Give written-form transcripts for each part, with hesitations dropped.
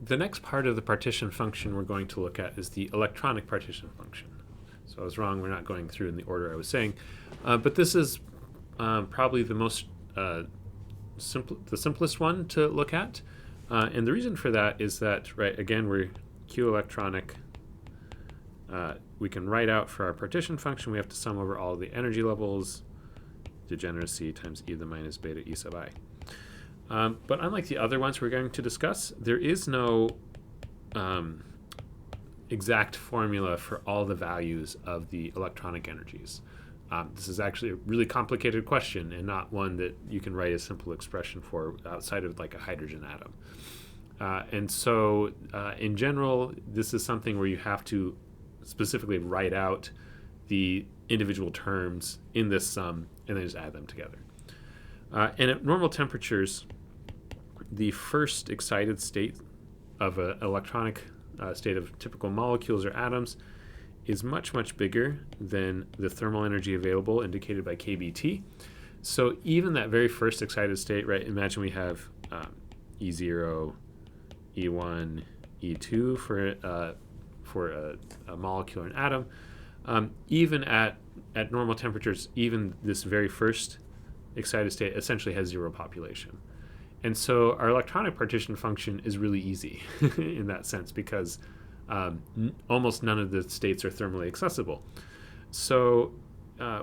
The next part of the partition function we're going to look at is the electronic partition function. So I was wrong, we're not going through in the order I was saying. But this is probably the most the simplest one to look at. And the reason for that is that, right, again, we're Q electronic. We can write out for our partition function, we have to sum over all the energy levels, degeneracy times e to the minus beta e sub I. But unlike the other ones we're going to discuss, there is no exact formula for all the values of the electronic energies. This is actually a really complicated question and not one that you can write a simple expression for outside of like a hydrogen atom. And so in general, this is something where you have to specifically write out the individual terms in this sum and then just add them together. And at normal temperatures, the first excited state of an electronic state of typical molecules or atoms is much, much bigger than the thermal energy available indicated by KBT. So even that very first excited state, right, imagine we have E0, E1, E2 for a molecule or an atom. Even at normal temperatures, even this very first excited state essentially has zero population. And so our electronic partition function is really easy in that sense because almost none of the states are thermally accessible. So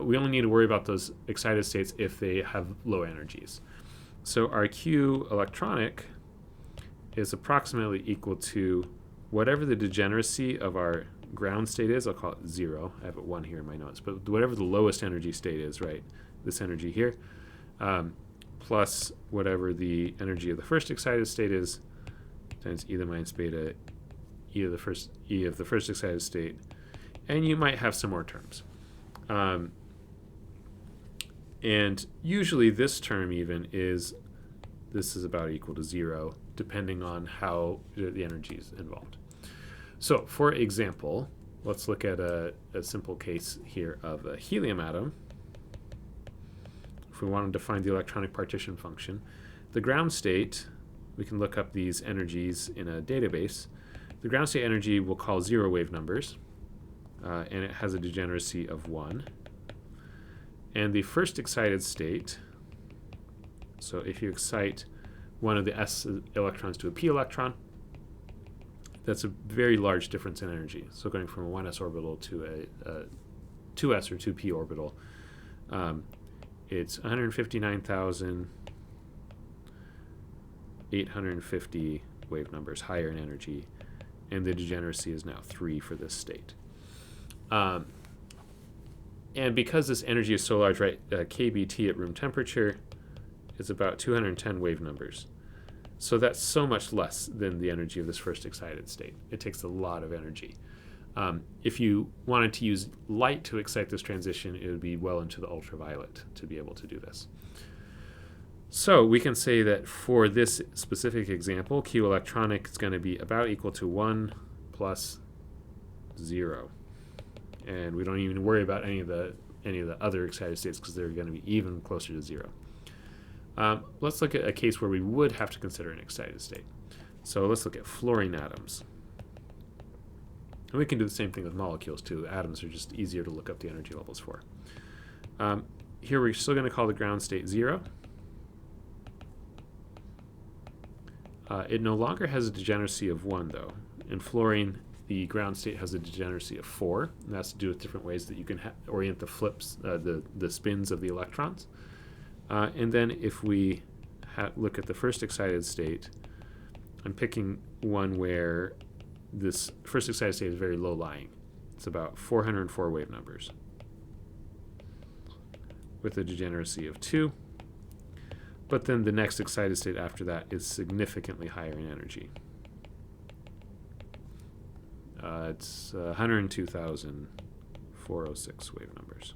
we only need to worry about those excited states if they have low energies. So our Q electronic is approximately equal to whatever the degeneracy of our ground state is. I'll call it 0. I have it 1 here in my notes. But whatever the lowest energy state is, right, this energy here, plus whatever the energy of the first excited state is, times e to the minus beta e of the first excited state. And you might have some more terms. And usually this term even is about equal to 0, depending on how the energy is involved. So for example, let's look at a simple case here of a helium atom. If we wanted to find the electronic partition function, the ground state, we can look up these energies in a database. The ground state energy we'll call 0 wave numbers, and it has a degeneracy of 1. And the first excited state, so if you excite one of the s electrons to a p electron, that's a very large difference in energy. So going from a 1s orbital to a 2s or 2p orbital, it's 159,850 wave numbers higher in energy, and the degeneracy is now 3 for this state. And because this energy is so large, right, KBT at room temperature is about 210 wave numbers. So that's so much less than the energy of this first excited state. It takes a lot of energy. If you wanted to use light to excite this transition, it would be well into the ultraviolet to be able to do this. So we can say that for this specific example, Q electronic is going to be about equal to 1 plus 0. And we don't even worry about any of the other excited states because they're going to be even closer to 0. Let's look at a case where we would have to consider an excited state. So let's look at fluorine atoms. And we can do the same thing with molecules too. Atoms are just easier to look up the energy levels for. Here we're still going to call the ground state 0. It no longer has a degeneracy of 1 though. In fluorine, the ground state has a degeneracy of 4. And that's to do with different ways that you can orient the flips, the spins of the electrons. And then if we look at the first excited state, I'm picking one where this first excited state is very low-lying. It's about 404 wave numbers with a degeneracy of 2. But then the next excited state after that is significantly higher in energy. It's 102,406 wave numbers.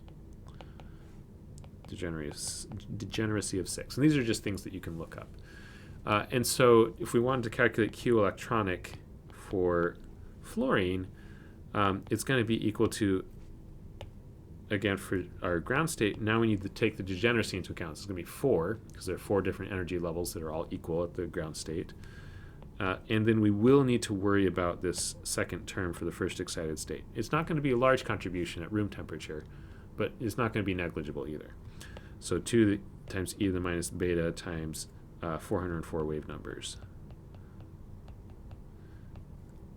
Degeneracy of 6. And these are just things that you can look up. And so if we wanted to calculate Q electronic for fluorine, it's going to be equal to, again, for our ground state, now we need to take the degeneracy into account. So it's going to be 4, because there are 4 different energy levels that are all equal at the ground state. And then we will need to worry about this second term for the first excited state. It's not going to be a large contribution at room temperature, but it's not going to be negligible either. So 2 times e to the minus beta times 404 wave numbers.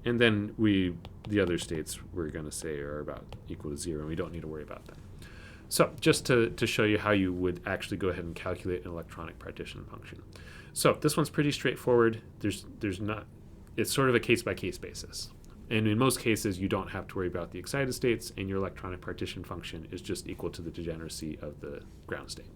And then the other states we're going to say are about equal to 0, and we don't need to worry about them. So just to show you how you would actually go ahead and calculate an electronic partition function. So this one's pretty straightforward. It's sort of a case-by-case basis. And in most cases, you don't have to worry about the excited states, and your electronic partition function is just equal to the degeneracy of the ground state.